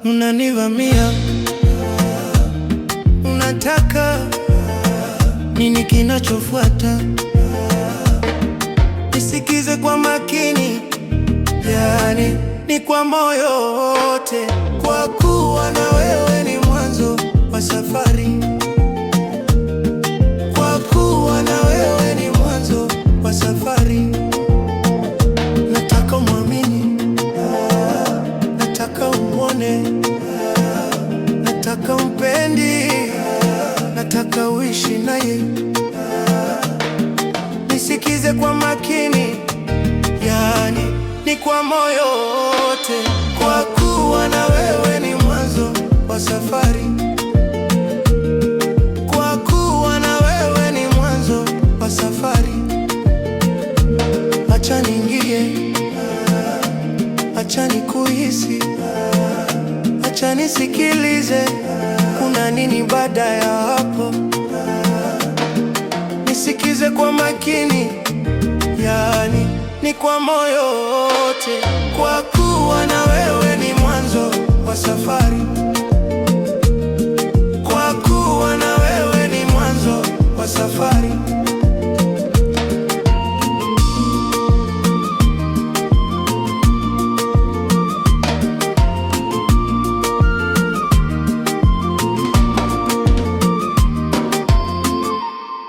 unanivamia, unataka nini kinachofuata? Nisikize kwa makini, yani ni kwa moyo wote, kwa kuwa na wewe ni mwanzo wa safari, kwa kuwa na wewe ni mwanzo wa safari. Nataka umwamini, nataka umwone, nataka umpendi, nataka uishi naye. Nisikize kwa makini, yani ni kwa moyo wote, kwa kuwa na wewe ni mwanzo wa safari, kwa kuwa na wewe ni mwanzo wa safari. Acha niingie, acha nikuhisi, acha nisikilize, kuna nini baada ya hapo? Nisikize kwa makini, yani ni kwa moyo wote, kwa kuwa na wewe ni mwanzo wa safari, kwa kuwa na wewe ni mwanzo wa safari.